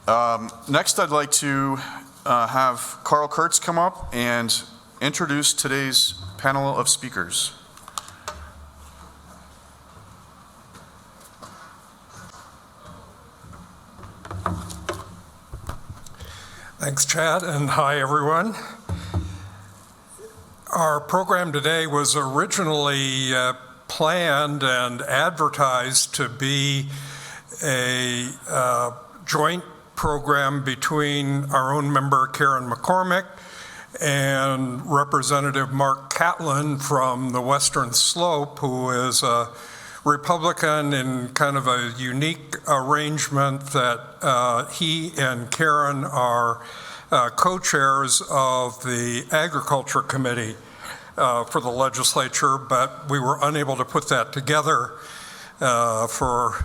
Next, I'd like to have Carl Kurtz come up and introduce today's panel of speakers. Thanks, Chad, and hi, everyone. Our program today was originally planned and advertised to be a joint program between our own member Karen McCormick and Representative Mark Catlin from the Western Slope, who is a Republican in kind of a unique arrangement that he and Karen are co-chairs of the Agriculture Committee for the legislature, but we were unable to put that together for,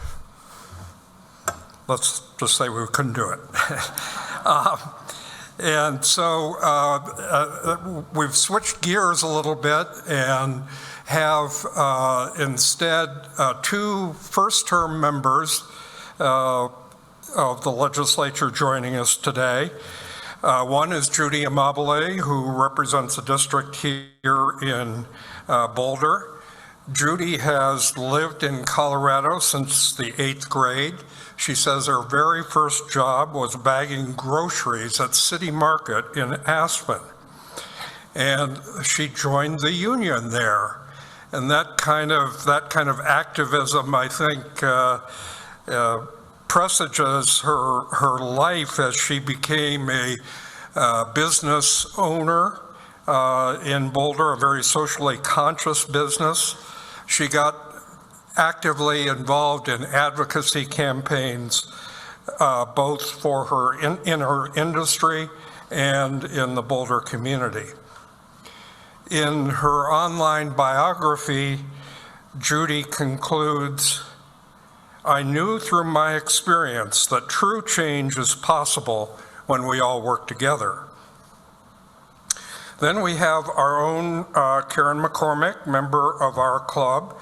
let's just say we couldn't do it. And so we've switched gears a little bit and have instead two first-term members of the legislature joining us today. One is Judy Amabile, who represents a district here in Boulder. Judy has lived in Colorado since the 8th grade. She says her very first job was bagging groceries at City Market in Aspen. And she joined the union there. And that kind of activism, I think, presages her life as she became a business owner in Boulder, a very socially conscious business. She got actively involved in advocacy campaigns, both for her in her industry and in the Boulder community. In her online biography, Judy concludes, "I knew through my experience that true change is possible when we all work together." Then we have our own Karen McCormick, member of our club.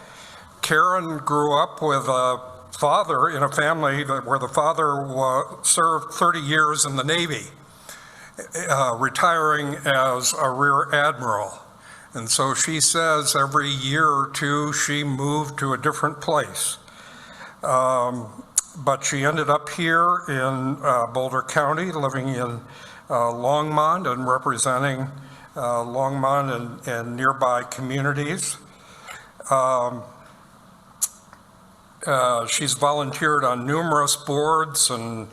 Karen grew up with a father in a family where the father served 30 years in the Navy, retiring as a rear admiral. And so she says every year or two she moved to a different place. But she ended up here in Boulder County, living in Longmont and representing Longmont and nearby communities. She's volunteered on numerous boards and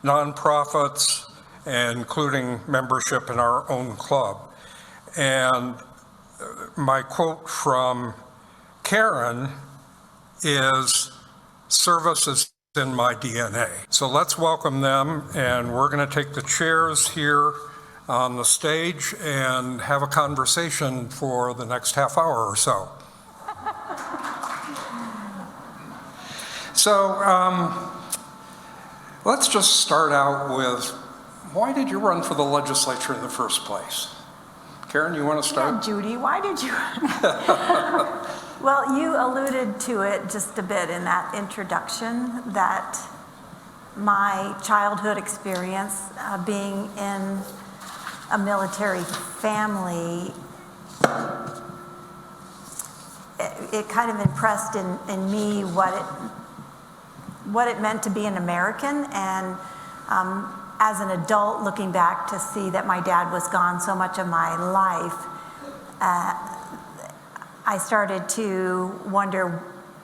nonprofits, including membership in our own club. And my quote from Karen is, "Service is in my DNA." So let's welcome them, and we're going to take the chairs here on the stage and have a conversation for the next half hour or so. So let's just start out with, why did you run for the legislature in the first place? Karen, you want to start? Yeah, Judy, why did you? Well, you alluded to it just a bit in that introduction, that my childhood experience being in a military family, it kind of impressed in me what it meant to be an American. And as an adult, looking back to see that my dad was gone so much of my life, I started to wonder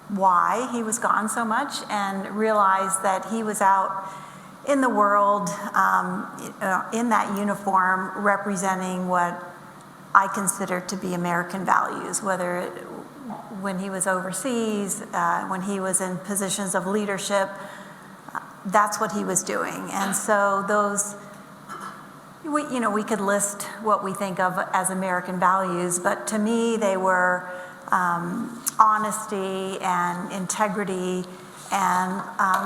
why he was gone so much, and realized that he was out in the world, in that uniform, representing what I consider to be American values, whether when he was overseas, when he was in positions of leadership, that's what he was doing. And so those, we could list what we think of as American values, but to me they were honesty and integrity and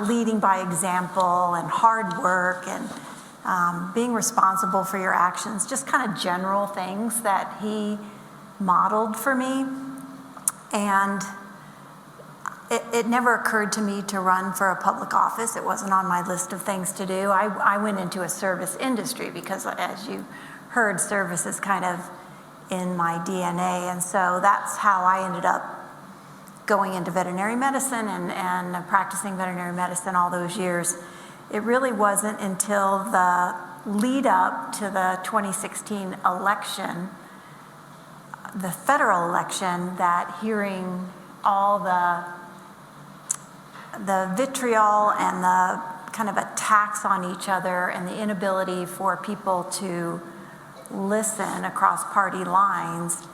leading by example and hard work and being responsible for your actions, just kind of general things that he modeled for me. And it never occurred to me to run for a public office. It wasn't on my list of things to do. I went into a service industry because, as you heard, service is kind of in my DNA. And so that's how I ended up going into veterinary medicine and practicing veterinary medicine all those years. It really wasn't until the lead up to the 2016 election, the federal election, that hearing all the vitriol and the kind of attacks on each other and the inability for people to listen across party lines,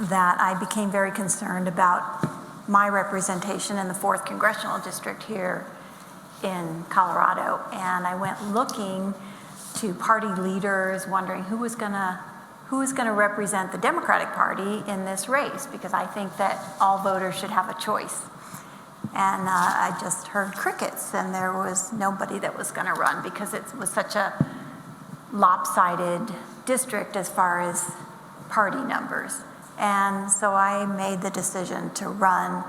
that I became very concerned about my representation in the 4th Congressional District here in Colorado. And I went looking to party leaders, wondering who was gonna represent the Democratic Party in this race, because I think that all voters should have a choice. And I just heard crickets, and there was nobody that was gonna run because it was such a lopsided district as far as party numbers. And so I made the decision to run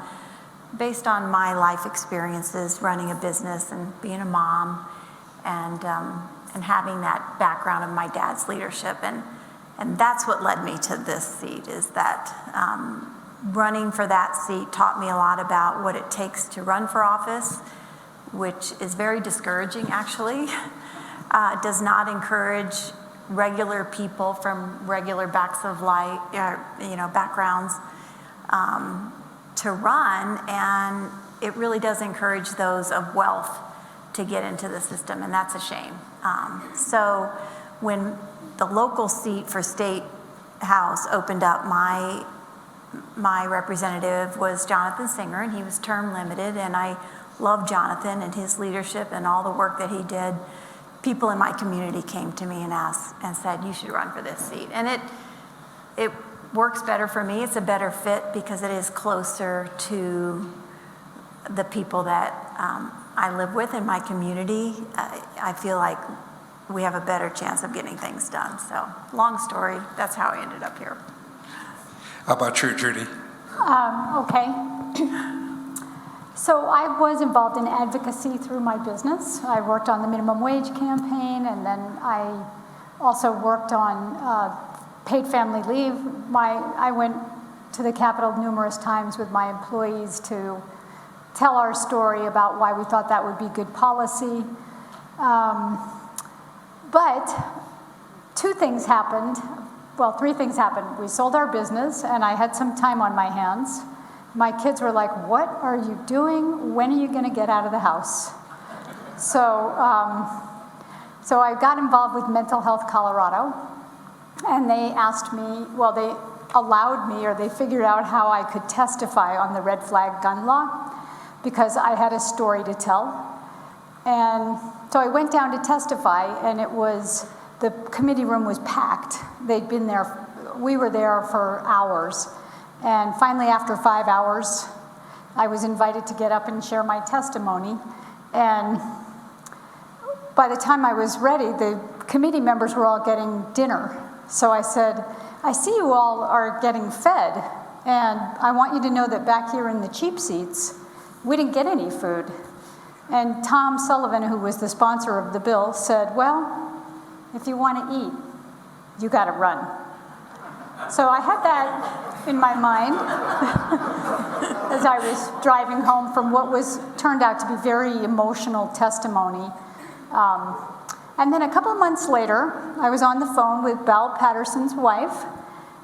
based on my life experiences, running a business and being a mom, and having that background of my dad's leadership. And that's what led me to this seat, is that running for that seat taught me a lot about what it takes to run for office, which is very discouraging, actually. It does not encourage regular people from regular backgrounds to run, and it really does encourage those of wealth to get into the system, and that's a shame. So when the local seat for State House opened up, my representative was Jonathan Singer, and he was term limited, and I love Jonathan and his leadership and all the work that he did. People in my community came to me and asked and said, you should run for this seat. And it works better for me. It's a better fit because it is closer to the people that I live with in my community. I feel like we have a better chance of getting things done. So, long story, that's how I ended up here. How about you, Judy? Okay. So I was involved in advocacy through my business. I worked on the minimum wage campaign, and then I also worked on paid family leave. I went to the Capitol numerous times with my employees to tell our story about why we thought that would be good policy. But 2 things happened. Well, 3 things happened. We sold our business, and I had some time on my hands. My kids were like, what are you doing? When are you going to get out of the house? So I got involved with Mental Health Colorado, and they asked me, well, they allowed me, or they figured out how I could testify on the red flag gun law, because I had a story to tell. And so I went down to testify, and the committee room was packed. They'd been there, we were there for hours. And finally, after 5 hours, I was invited to get up and share my testimony. And by the time I was ready, the committee members were all getting dinner. So I said, I see you all are getting fed, and I want you to know that back here in the cheap seats, we didn't get any food. And Tom Sullivan, who was the sponsor of the bill, said, well, if you want to eat, you got to run. So I had that in my mind as I was driving home from what turned out to be very emotional testimony. And then a couple of months later, I was on the phone with Bal Patterson's wife,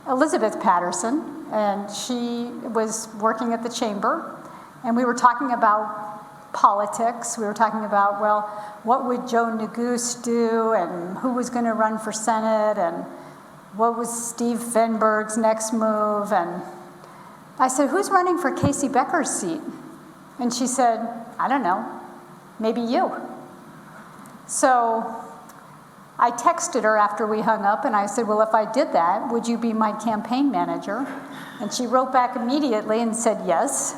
Elizabeth Patterson, and she was working at the chamber, and we were talking about politics. We were talking about, well, what would Joe Neguse do, and who was going to run for Senate, and what was Steve Fenberg's next move? And I said, who's running for Casey Becker's seat? And she said, I don't know, maybe you. So I texted her after we hung up, and I said, well, if I did that, would you be my campaign manager? And she wrote back immediately and said yes.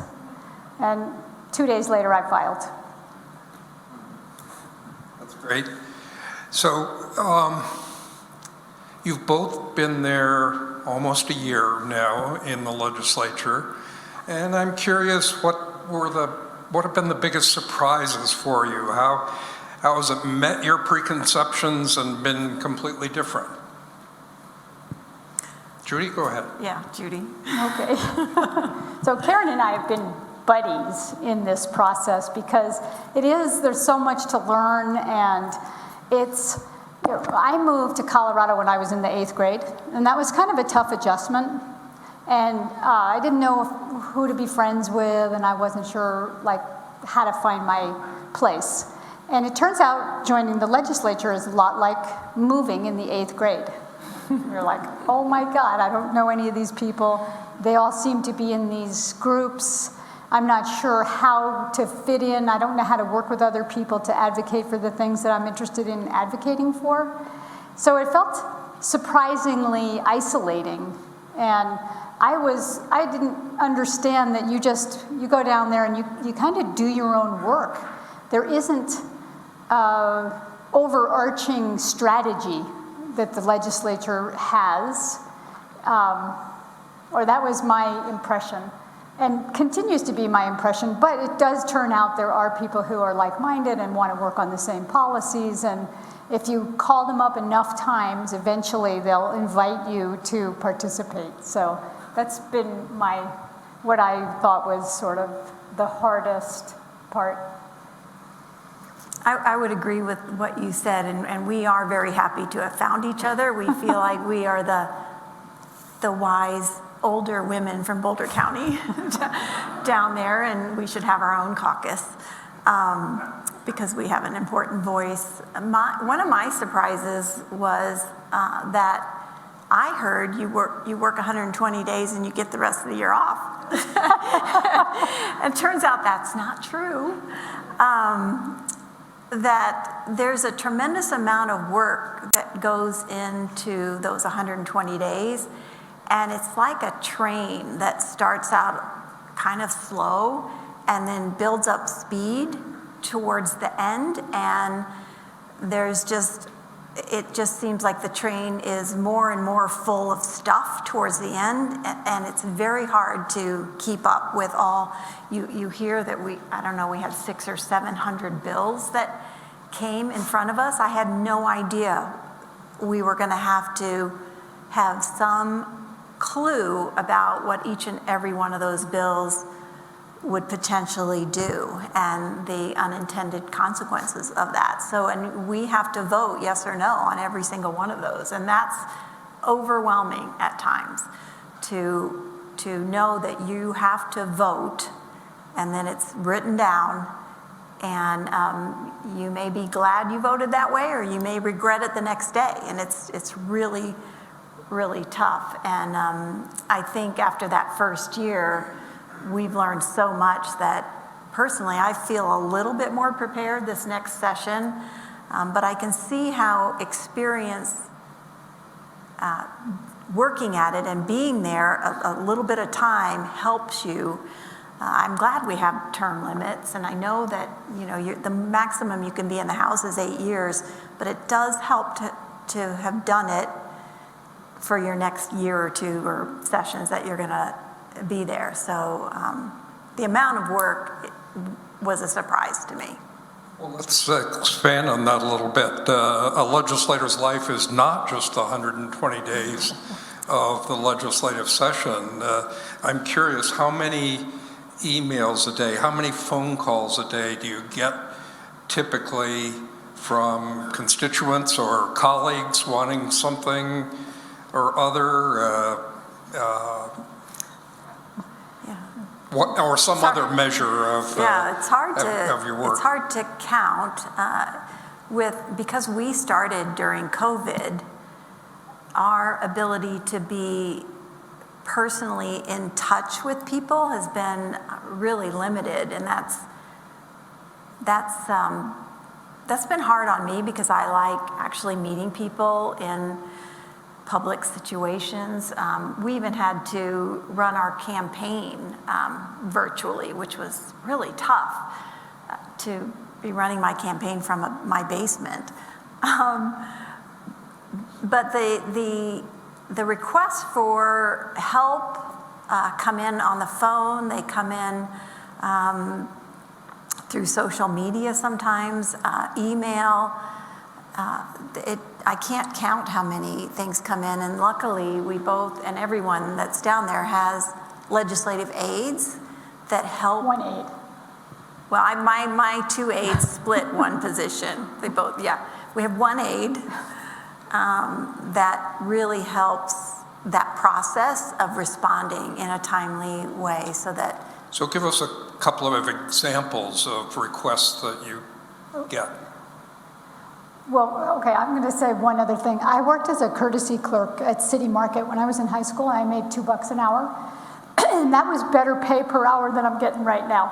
And 2 days later, I filed. That's great. So you've both been there almost a year now in the legislature, and I'm curious what what have been the biggest surprises for you? How has it met your preconceptions and been completely different? Judy, go ahead. Yeah, Judy. Okay. So Karen and I have been buddies in this process because there's so much to learn, and I moved to Colorado when I was in the 8th grade, and that was kind of a tough adjustment. And I didn't know who to be friends with, and I wasn't sure how to find my place. And it turns out joining the legislature is a lot like moving in the 8th grade. You're like, oh my God, I don't know any of these people. They all seem to be in these groups. I'm not sure how to fit in. I don't know how to work with other people to advocate for the things that I'm interested in advocating for. So it felt surprisingly isolating. And I didn't understand that you go down there and you kind of do your own work. There isn't overarching strategy that the legislature has, or that was my impression, and continues to be my impression, but it does turn out there are people who are like-minded and want to work on the same policies, and if you call them up enough times, eventually they'll invite you to participate. So that's been what I thought was sort of the hardest part. I would agree with what you said, and we are very happy to have found each other. We feel like we are the wise older women from Boulder County down there, and we should have our own caucus because we have an important voice. One of my surprises was that I heard you work 120 days and you get the rest of the year off. And it turns out that's not true. That there's a tremendous amount of work that goes into those 120 days, and it's like a train that starts out kind of slow and then builds up speed towards the end, and it just seems like the train is more and more full of stuff towards the end, and it's very hard to keep up with all. You hear that we had 600 or 700 bills that came in front of us. I had no idea we were going to have some clue about what each and every one of those bills would potentially do and the unintended consequences of that. And we have to vote yes or no on every single one of those. And that's overwhelming at times to know that you have to vote and then it's written down, and you may be glad you voted that way or you may regret it the next day. And it's really, really tough. And I think after that first year, we've learned so much that personally I feel a little bit more prepared this next session, but I can see how experience working at it and being there a little bit of time helps you. I'm glad we have term limits, and I know that the maximum you can be in the House is 8 years, but it does help to have done it for your next year or two or sessions that you're going to be there. So the amount of work was a surprise to me. Well, let's expand on that a little bit. A legislator's life is not just 120 days of the legislative session. I'm curious, how many emails a day, how many phone calls a day do you get typically from constituents or colleagues wanting something or other? Or some other measure of your work. It's hard to count because we started during COVID. Our ability to be personally in touch with people has been really limited, and that's been hard on me because I like actually meeting people in public situations. We even had to run our campaign virtually, which was really tough to be running my campaign from my basement. But the requests for help come in on the phone, they come in through social media sometimes, email. I can't count how many things come in, and luckily we both, and everyone that's down there has legislative aides that help. One aide. Well, my two aides split one position. They both, yeah. We have one aide that really helps that process of responding in a timely way so that. So give us a couple of examples of requests that you get. Well, okay, I'm going to say one other thing. I worked as a courtesy clerk at City Market when I was in high school. I made $2 an hour, and that was better pay per hour than I'm getting right now.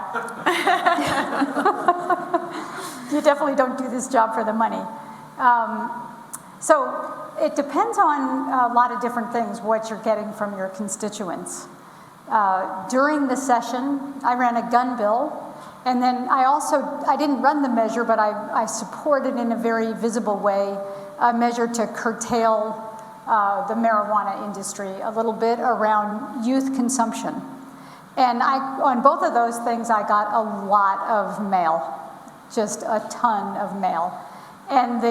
You definitely don't do this job for the money. So it depends on a lot of different things, what you're getting from your constituents. During the session, I ran a gun bill. And then I didn't run the measure, but I supported in a very visible way a measure to curtail the marijuana industry a little bit around youth consumption. And on both of those things, I got a lot of mail, just a ton of mail. And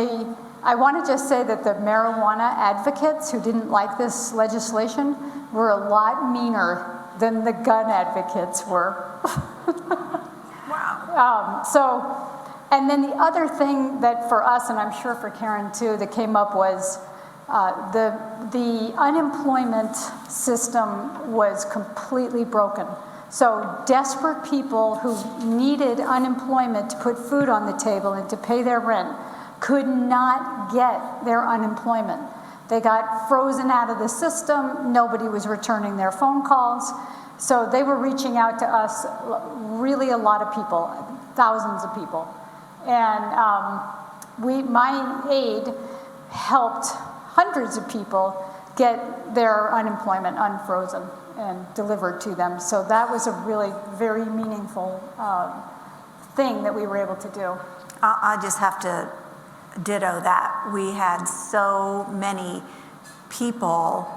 I want to just say that the marijuana advocates who didn't like this legislation were a lot meaner than the gun advocates were. And then the other thing that for us, and I'm sure for Karen too, that came up was the unemployment system was completely broken. So desperate people who needed unemployment to put food on the table and to pay their rent could not get their unemployment. They got frozen out of the system. Nobody was returning their phone calls. So they were reaching out to us, really a lot of people, thousands of people. And my aide helped hundreds of people get their unemployment unfrozen and delivered to them. So that was a really very meaningful thing that we were able to do. I just have to ditto that. We had so many people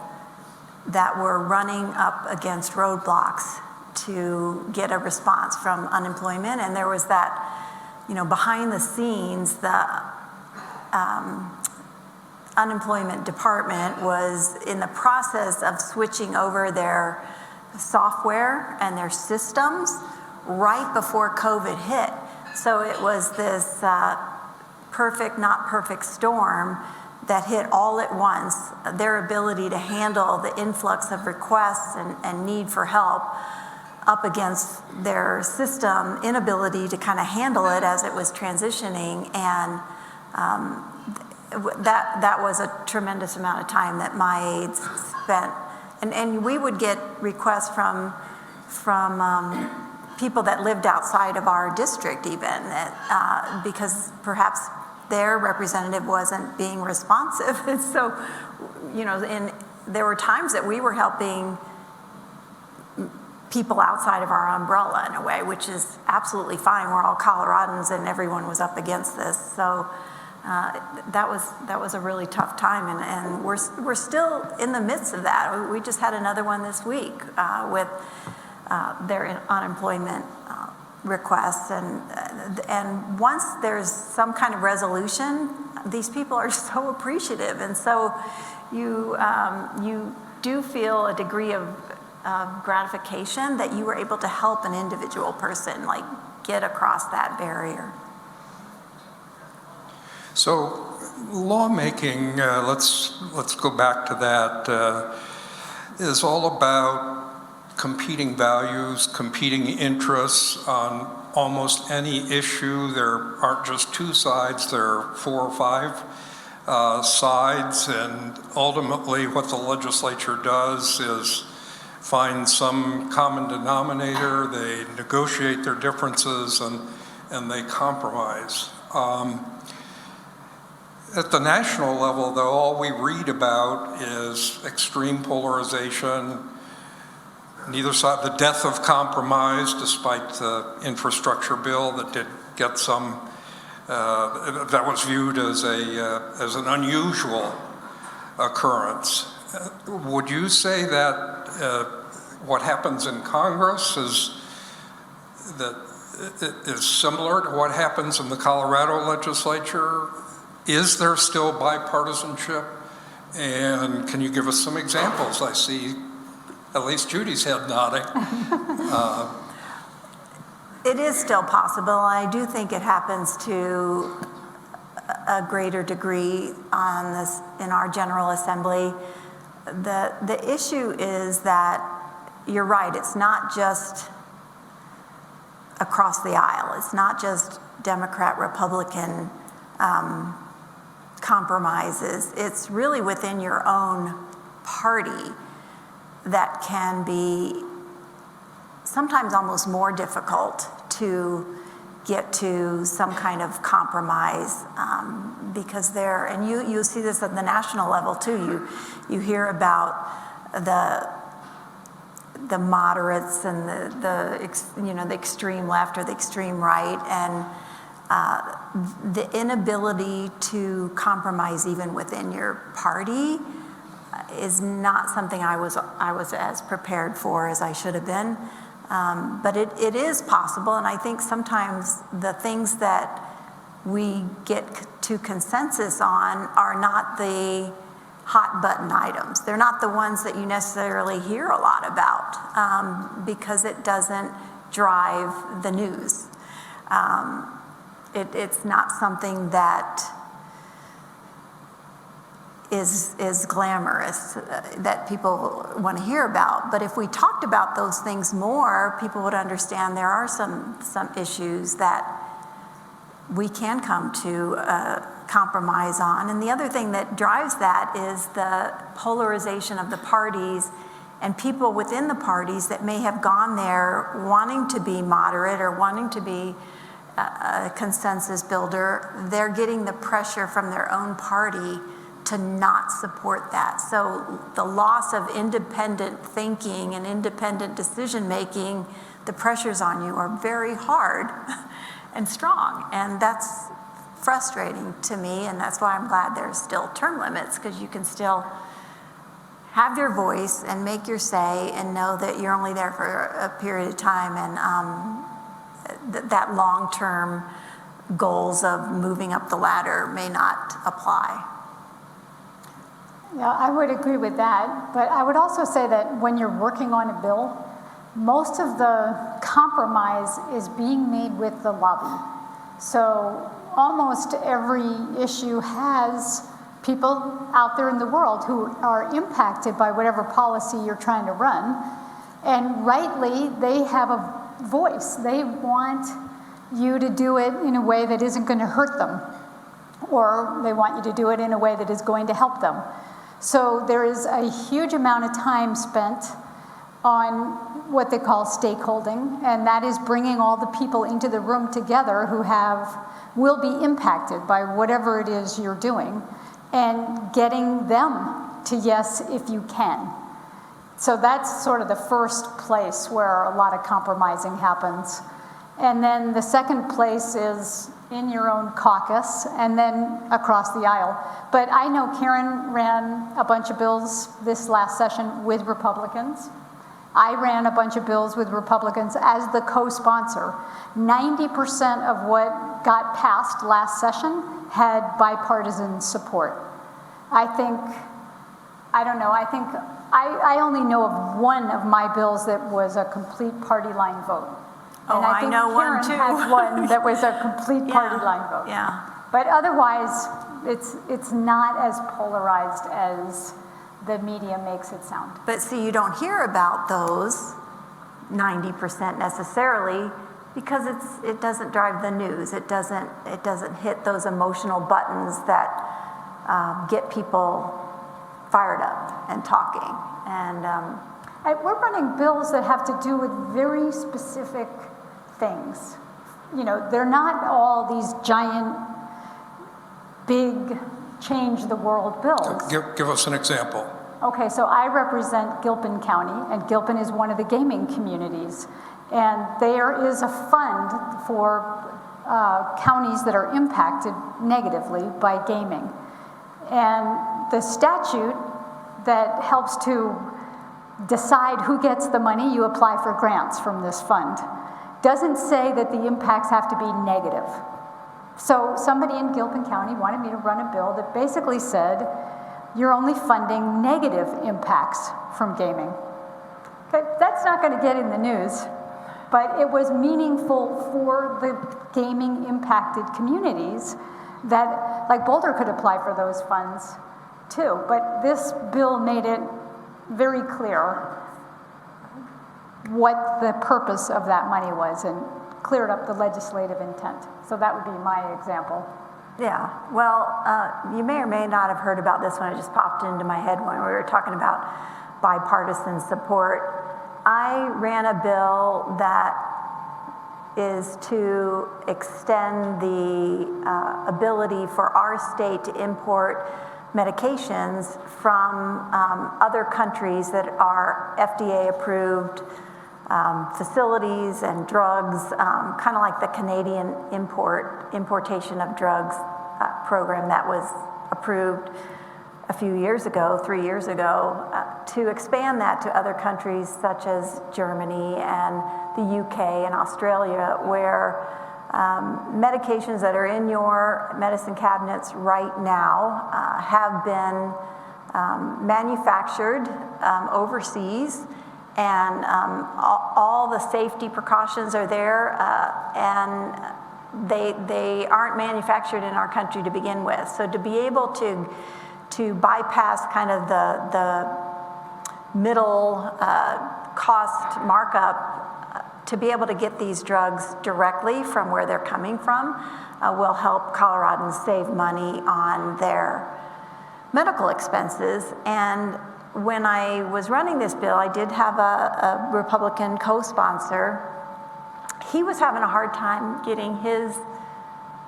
that were running up against roadblocks to get a response from unemployment. And there was that, behind the scenes, the unemployment department was in the process of switching over their software and their systems right before COVID hit. So it was this perfect, not perfect storm that hit all at once, their ability to handle the influx of requests and need for help up against their system inability to kind of handle it as it was transitioning. And that was a tremendous amount of time that my aides spent. And we would get requests from people that lived outside of our district even, because perhaps their representative wasn't being responsive. And so, there were times that we were helping people outside of our umbrella in a way, which is absolutely fine. We're all Coloradans and everyone was up against this. So that was a really tough time, and we're still in the midst of that. We just had another one this week with their unemployment requests, and once there's some kind of resolution, these people are so appreciative, and so you do feel a degree of gratification that you were able to help an individual person get across that barrier. So lawmaking, let's go back to that, is all about competing values, competing interests on almost any issue. There aren't just two sides, there are 4 or 5 sides, and ultimately what the legislature does is find some common denominator, they negotiate their differences, and they compromise. At the national level, though, all we read about is extreme polarization, neither side, the death of compromise, despite the infrastructure bill that did get some, that was viewed as an unusual occurrence. Would you say that what happens in Congress that is similar to what happens in the Colorado legislature? Is there still bipartisanship? And can you give us some examples? I see at least Judy's head nodding. It is still possible. I do think it happens to a greater degree on this in our General Assembly. The issue is that you're right, it's not just across the aisle. It's not just Democrat, Republican compromises. It's really within your own party that can be sometimes almost more difficult to get to some kind of compromise because and you see this at the national level too. You hear about the moderates and the extreme left or the extreme right, and the inability to compromise even within your party is not something I was as prepared for as I should have been. But it is possible, and I think sometimes the things that we get to consensus on are not the hot button items. They're not the ones that you necessarily hear a lot about because it doesn't drive the news. It's not something that is glamorous that people want to hear about. But if we talked about those things more, people would understand there are some issues that we can come to compromise on. And the other thing that drives that is the polarization of the parties and people within the parties that may have gone there wanting to be moderate or wanting to be a consensus builder. They're getting the pressure from their own party to not support that. So the loss of independent thinking and independent decision making, the pressures on you are very hard and strong. And that's frustrating to me, and that's why I'm glad there's still term limits, because you can still have your voice and make your say and know that you're only there for a period of time, and that long-term goals of moving up the ladder may not apply. Yeah, I would agree with that, but I would also say that when you're working on a bill, most of the compromise is being made with the lobby. So almost every issue has people out there in the world who are impacted by whatever policy you're trying to run, and rightly, they have a voice. They want you to do it in a way that isn't going to hurt them, or they want you to do it in a way that is going to help them. So there is a huge amount of time spent on what they call stakeholding, and that is bringing all the people into the room together who will be impacted by whatever it is you're doing, and getting them to yes if you can. So that's sort of the first place where a lot of compromising happens. And then the second place is in your own caucus, and then across the aisle. But I know Karen ran a bunch of bills this last session with Republicans. I ran a bunch of bills with Republicans as the co-sponsor. 90% of what got passed last session had bipartisan support. I only know of one of my bills that was a complete party line vote. And I think know Karen one too. had one that was a complete party line vote. Yeah. But otherwise, it's not as polarized as the media makes it sound. But see, you don't hear about those 90% necessarily because it doesn't drive the news. It doesn't hit those emotional buttons that get people fired up and talking. And we're running bills that have to do with very specific things. You know, they're not all these giant, big, change the world bills. Give us an example. Okay, so I represent Gilpin County, and Gilpin is one of the gaming communities. And there is a fund for counties that are impacted negatively by gaming. And the statute that helps to decide who gets the money, you apply for grants from this fund. doesn't say that the impacts have to be negative. So somebody in Gilpin County wanted me to run a bill that basically said, you're only funding negative impacts from gaming. Okay, that's not going to get in the news, but it was meaningful for the gaming impacted communities that, like Boulder could apply for those funds too, but this bill made it very clear what the purpose of that money was and cleared up the legislative intent. So that would be my example. Yeah, well, you may or may not have heard about this one. It just popped into my head when we were talking about bipartisan support. I ran a bill that is to extend the ability for our state to import medications from other countries that are FDA-approved facilities and drugs, kind of like the Canadian importation of drugs program that was approved a few years ago, 3 years ago, to expand that to other countries such as Germany and the UK and Australia, where medications that are in your medicine cabinets right now have been manufactured overseas, and all the safety precautions are there, and they aren't manufactured in our country to begin with. So to be able to bypass kind of the middle cost markup, to be able to get these drugs directly from where they're coming from will help Coloradans save money on their medical expenses. And when I was running this bill, I did have a Republican co-sponsor. He was having a hard time getting his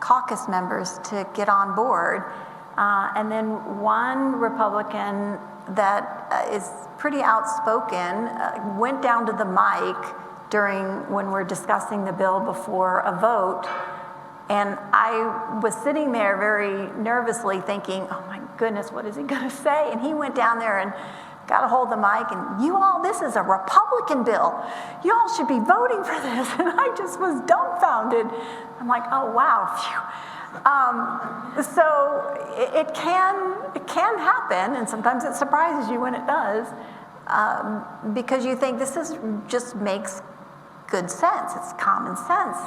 caucus members to get on board. And then one Republican that is pretty outspoken went down to the mic when we're discussing the bill before a vote. And I was sitting there very nervously thinking, oh my goodness, what is he going to say? And he went down there and got a hold of the mic, and you all, this is a Republican bill. You all should be voting for this. And I just was dumbfounded. I'm like, oh wow, phew. So it can happen, and sometimes it surprises you when it does, because you think just makes good sense. It's common sense.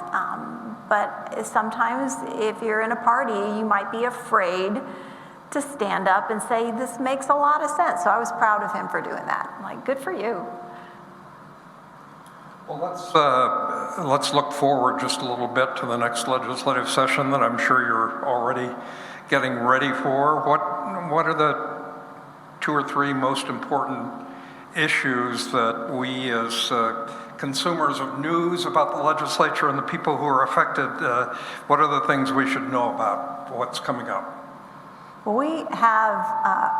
But sometimes if you're in a party, you might be afraid to stand up and say, this makes a lot of sense. So I was proud of him for doing that. I'm like, good for you. Well, let's look forward just a little bit to the next legislative session that I'm sure you're already getting ready for. What are the 2 or 3 most important issues that we as consumers of news about the legislature and the people who are affected, what are the things we should know about what's coming up? Well, we have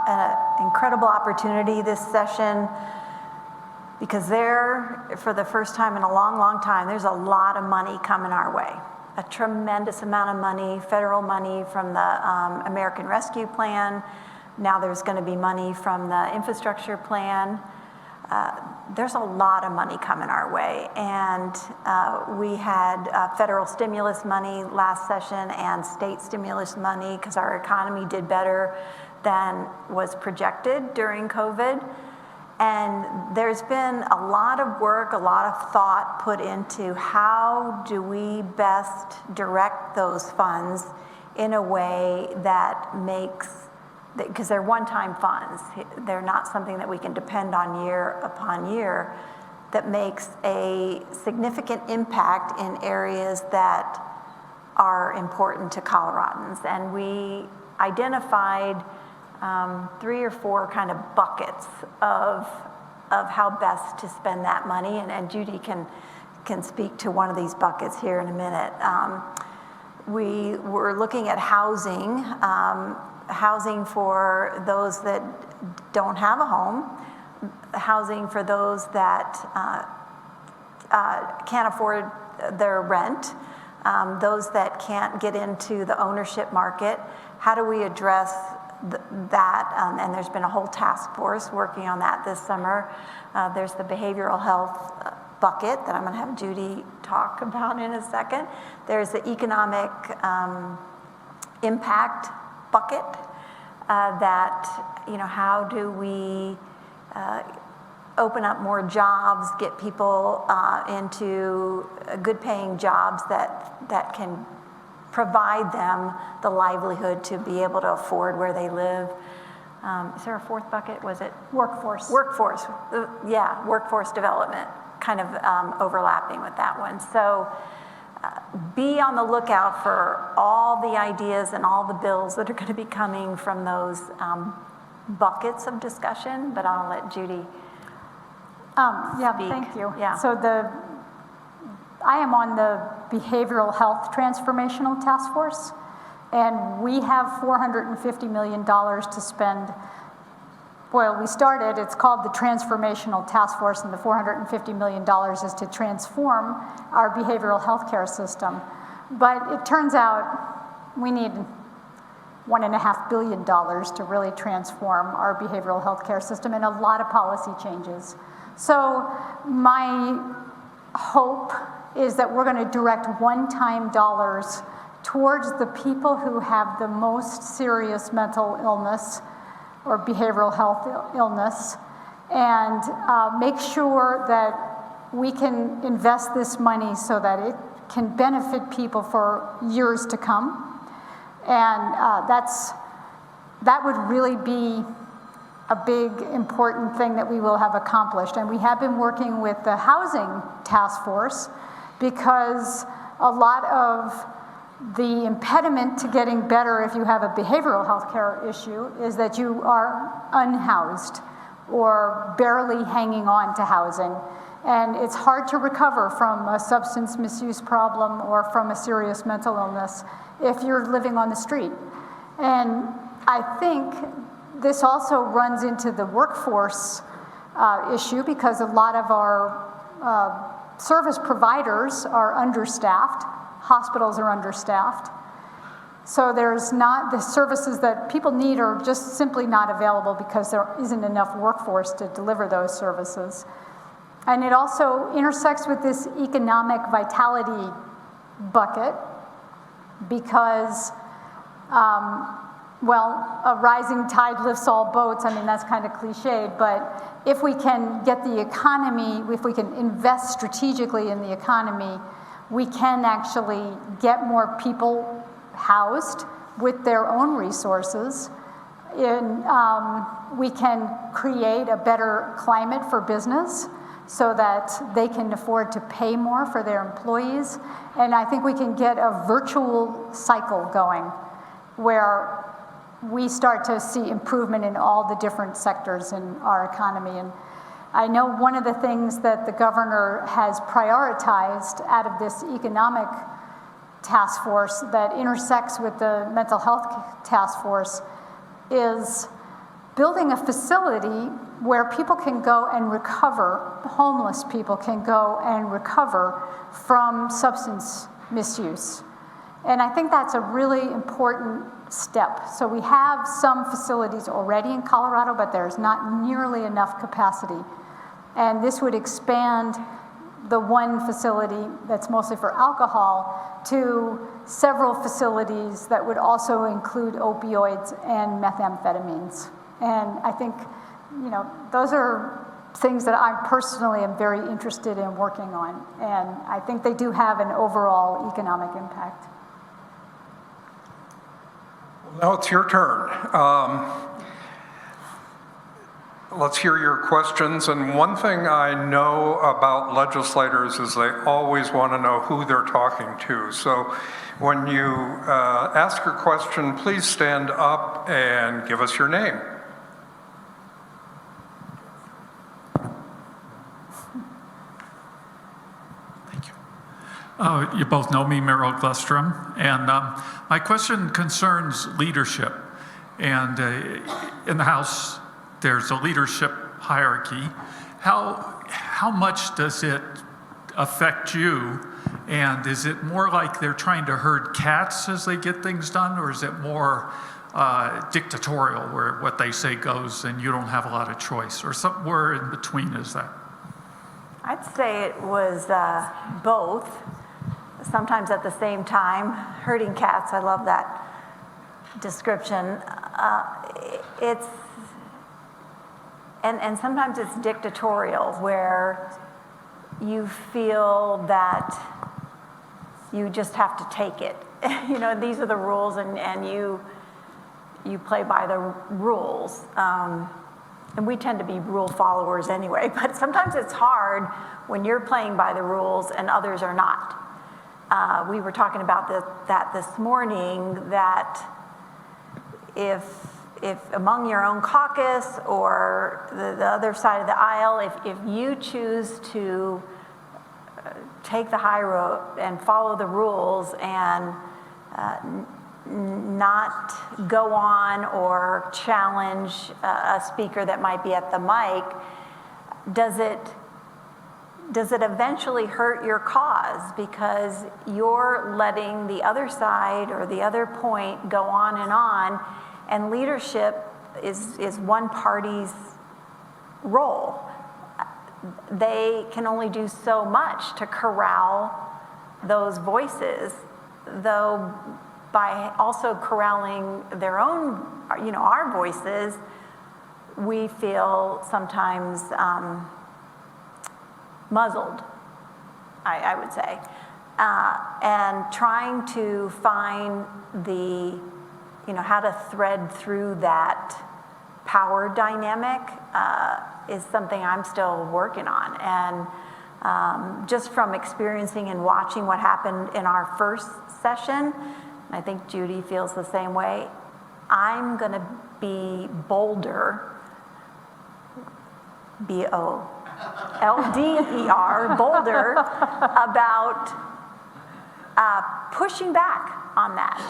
an incredible opportunity this session, because for the first time in a long, long time, there's a lot of money coming our way. A tremendous amount of money, federal money from the American Rescue Plan. Now there's going to be money from the infrastructure plan. There's a lot of money coming our way. And we had federal stimulus money last session and state stimulus money, because our economy did better than was projected during COVID. And there's been a lot of work, a lot of thought put into how do we best direct those funds in a way that makes, because they're one-time funds, they're not something that we can depend on year upon year, that makes a significant impact in areas that are important to Coloradans. And we identified 3 or 4 kind of buckets of how best to spend that money, and Judy can speak to one of these buckets here in a minute. We were looking at housing, housing for those that don't have a home, housing for those that can't afford their rent, those that can't get into the ownership market. How do we address that? And there's been a whole task force working on that this summer. There's the behavioral health bucket that I'm going to have Judy talk about in a second. There's the economic impact bucket that, how do we open up more jobs, get people into good paying jobs that can provide them the livelihood to be able to afford where they live. Is there a fourth bucket? Was it? Workforce. Workforce. Yeah, workforce development, kind of overlapping with that one. So be on the lookout for all the ideas and all the bills that are going to be coming from those buckets of discussion, but I'll let Judy Yeah, speak. thank you. Yeah. So I am on the Behavioral Health Transformational Task Force, and we have $450 million to spend. Well, we started, it's called the Transformational Task Force, and the $450 million is to transform our behavioral health care system. But it turns out we need $1.5 billion to really transform our behavioral health care system, and a lot of policy changes. So my hope is that we're going to direct one-time dollars towards the people who have the most serious mental illness or behavioral health illness, and make sure that we can invest this money so that it can benefit people for years to come. And that would really be a big, important thing that we will have accomplished. And we have been working with the Housing Task Force because a lot of the impediment to getting better if you have a behavioral health care issue is that you are unhoused or barely hanging on to housing. And it's hard to recover from a substance misuse problem or from a serious mental illness if you're living on the street. And I think this also runs into the workforce issue because a lot of our service providers are understaffed. Hospitals are understaffed. So there's not, the services that people need are just simply not available because there isn't enough workforce to deliver those services. And it also intersects with this economic vitality bucket because, a rising tide lifts all boats. I mean, that's kind of cliched, but if we can get the economy, if we can invest strategically in the economy, we can actually get more people housed with their own resources. We can create a better climate for business so that they can afford to pay more for their employees. And I think we can get a virtual cycle going where we start to see improvement in all the different sectors in our economy. And I know one of the things that the governor has prioritized out of this economic task force that intersects with the mental health task force is building a facility where people can go and recover, homeless people can go and recover from substance misuse. And I think that's a really important step. So we have some facilities already in Colorado, but there's not nearly enough capacity. And this would expand the one facility that's mostly for alcohol to several facilities that would also include opioids and methamphetamines. And I think, those are things that I personally am very interested in working on. And I think they do have an overall economic impact. Now it's your turn. Let's hear your questions. And one thing I know about legislators is they always want to know who they're talking to. So when you ask your question, please stand up and give us your name. Thank you. You both know me, Merrill Glustrom, and my question concerns leadership. And in the House, there's a leadership hierarchy. How much does it affect you? And is it more like they're trying to herd cats as they get things done, or is it more dictatorial, where what they say goes and you don't have a lot of choice, or somewhere in between is that? I'd say it was both, sometimes at the same time. Herding cats, I love that description. And sometimes it's dictatorial, where you feel that you just have to take it. You know, these are the rules, and you play by the rules. And we tend to be rule followers anyway, but sometimes it's hard when you're playing by the rules and others are not. We were talking about that this morning, that if among your own caucus or the other side of the aisle, if you choose to take the high road and follow the rules and not go on or challenge a speaker that might be at the mic, does it eventually hurt your cause, because you're letting the other side or the other point go on, and leadership is one party's role. They can only do so much to corral those voices, though by also corralling their own, our voices, we feel sometimes muzzled, I would say. And trying to find how to thread through that power dynamic is something I'm still working on. And just from experiencing and watching what happened in our first session, I think Judy feels the same way, I'm going to be bolder, B-O-L-D-E-R, bolder, about pushing back on that.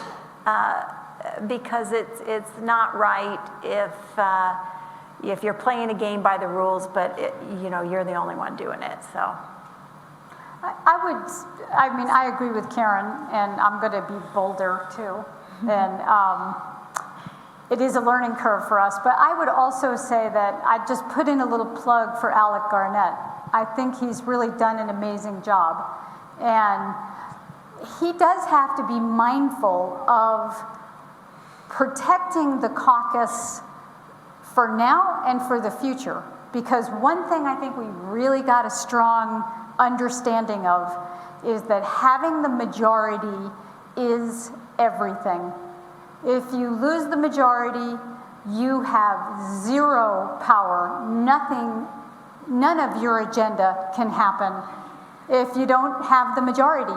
Because it's not right if you're playing a game by the rules, but you're the only one doing it. So I agree with Karen, and I'm going to be bolder too. And it is a learning curve for us. But I would also say that I just put in a little plug for Alec Garnett. I think he's really done an amazing job, and he does have to be mindful of protecting the caucus for now and for the future. Because one thing I think we really got a strong understanding of is that having the majority is everything. If you lose the majority, you have zero power. None of your agenda can happen if you don't have the majority.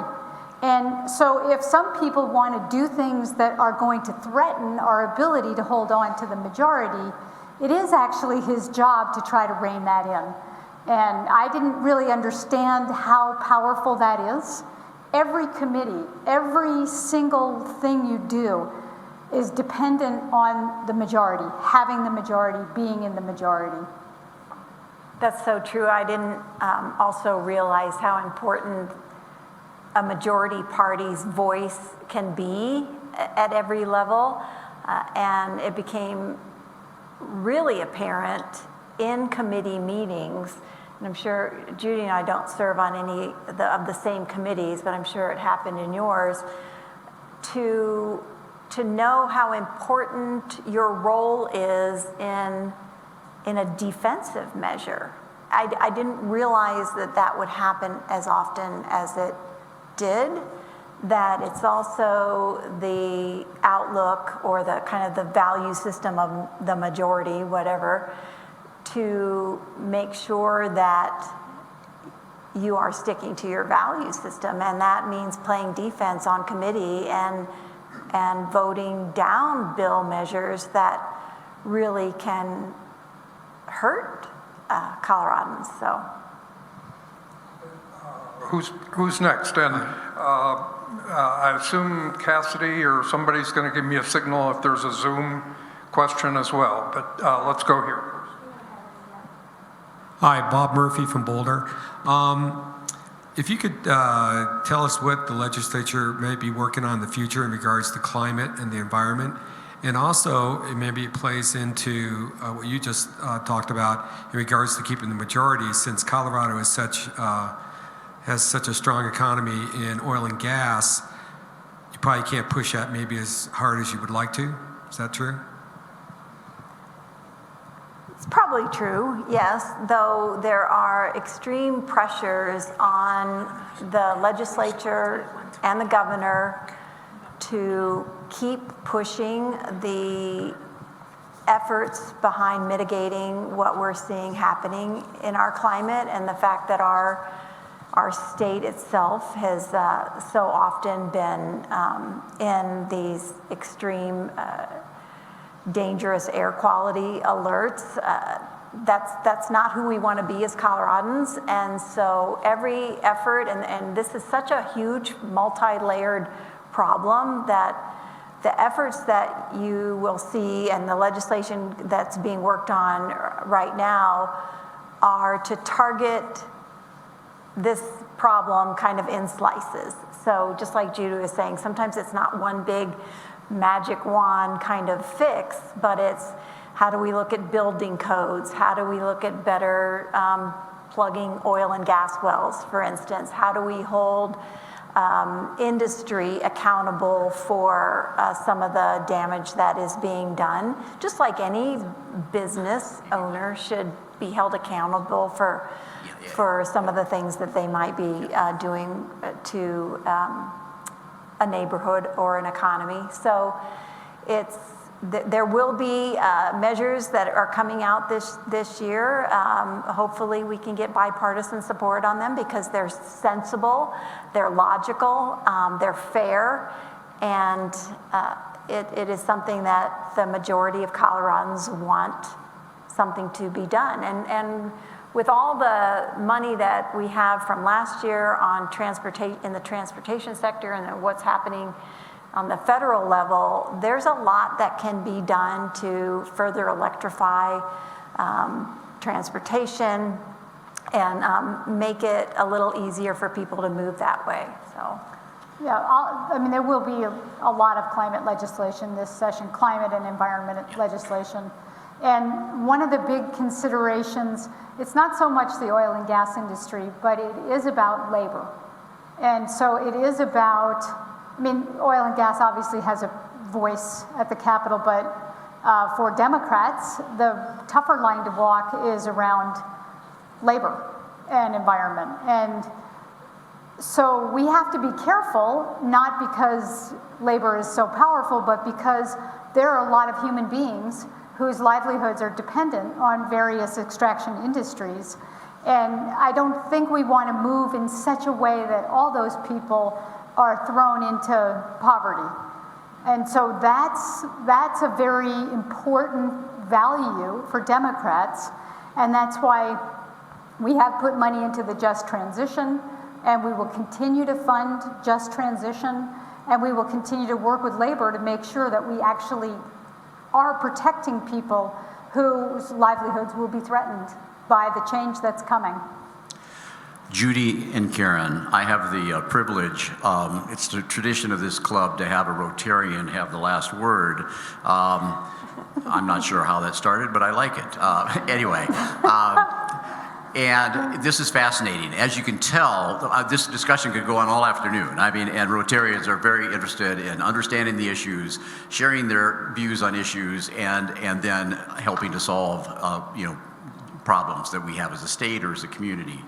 And so if some people want to do things that are going to threaten our ability to hold on to the majority, it is actually his job to try to rein that in. And I didn't really understand how powerful that is. Every committee, every single thing you do is dependent on the majority, having the majority, being in the majority. That's so true. I didn't also realize how important a majority party's voice can be at every level. And it became really apparent in committee meetings. And I'm sure Judy and I don't serve on any of the same committees, but I'm sure it happened in yours, to know how important your role is in a defensive measure. I didn't realize that would happen as often as it did, that it's also the outlook or the kind of the value system of the majority, whatever, to make sure that you are sticking to your value system. And that means playing defense on committee and voting down bill measures that really can hurt Coloradans. So who's next? And I assume Cassidy or somebody's going to give me a signal if there's a Zoom question as well, but let's go here. Hi, Bob Murphy from Boulder. If you could tell us what the legislature may be working on in the future in regards to climate and the environment, And also, maybe it plays into what you just talked about in regards to keeping the majority, since Colorado is has such a strong economy in oil and gas, you probably can't push that maybe as hard as you would like to. Is that true? It's probably true, yes, though there are extreme pressures on the legislature and the governor to keep pushing the efforts behind mitigating what we're seeing happening in our climate, and the fact that our state itself has so often been in these extreme dangerous air quality alerts. That's not who we want to be as Coloradans, and so every effort, and this is such a huge multi-layered problem, that the efforts that you will see and the legislation that's being worked on right now are to target this problem kind of in slices. So just like Judy was saying, sometimes it's not one big magic wand kind of fix, but it's how do we look at building codes? How do we look at better plugging oil and gas wells, for instance? How do we hold industry accountable for some of the damage that is being done? Just like any business owner should be held accountable for some of the things that they might be doing to a neighborhood or an economy. So there will be measures that are coming out this year. Hopefully we can get bipartisan support on them because they're sensible, they're logical, they're fair, and it is something that the majority of Coloradans want something to be done. And with all the money that we have from last year on in the transportation sector and what's happening on the federal level, there's a lot that can be done to further electrify transportation and make it a little easier for people to move that way. So, yeah, I mean, there will be a lot of climate legislation this session, climate and environment legislation. And one of the big considerations, it's not so much the oil and gas industry, but it is about labor. And so it is about, I mean, oil and gas obviously has a voice at the Capitol, but for Democrats, the tougher line to walk is around labor and environment. And so we have to be careful, not because labor is so powerful, but because there are a lot of human beings whose livelihoods are dependent on various extraction industries. And I don't think we want to move in such a way that all those people are thrown into poverty. And so that's a very important value for Democrats, and that's why we have put money into the Just Transition, and we will continue to fund Just Transition, and we will continue to work with labor to make sure that we actually are protecting people whose livelihoods will be threatened by the change that's coming. Judy and Karen, I have the privilege, it's the tradition of this club to have a Rotarian have the last word. I'm not sure how that started, but I like it. Anyway, and this is fascinating. As you can tell, this discussion could go on all afternoon. I mean, and Rotarians are very interested in understanding the issues, sharing their views on issues, and then helping to solve, problems that we have as a state or as a community.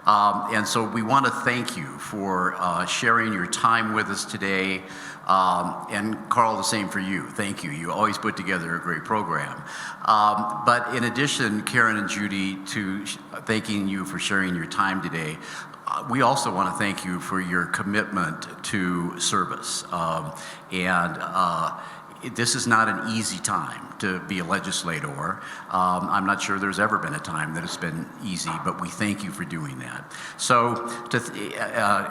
And so we want to thank you for sharing your time with us today. And Carl, the same for you. Thank you. You always put together a great program. But in addition, Karen and Judy, to thanking you for sharing your time today, we also want to thank you for your commitment to service. This is not an easy time to be a legislator. I'm not sure there's ever been a time that it's been easy, but we thank you for doing that. So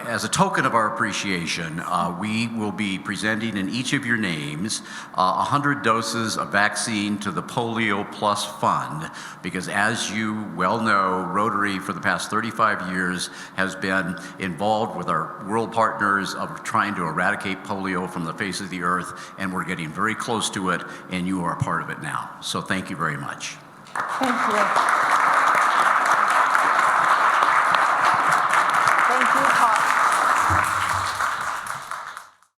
as a token of our appreciation, we will be presenting in each of your names 100 doses of vaccine to the Polio Plus Fund, because as you well know, Rotary for the past 35 years has been involved with our world partners of trying to eradicate polio from the face of the earth, and we're getting very close to it, and you are a part of it now. So thank you very much. Thank you.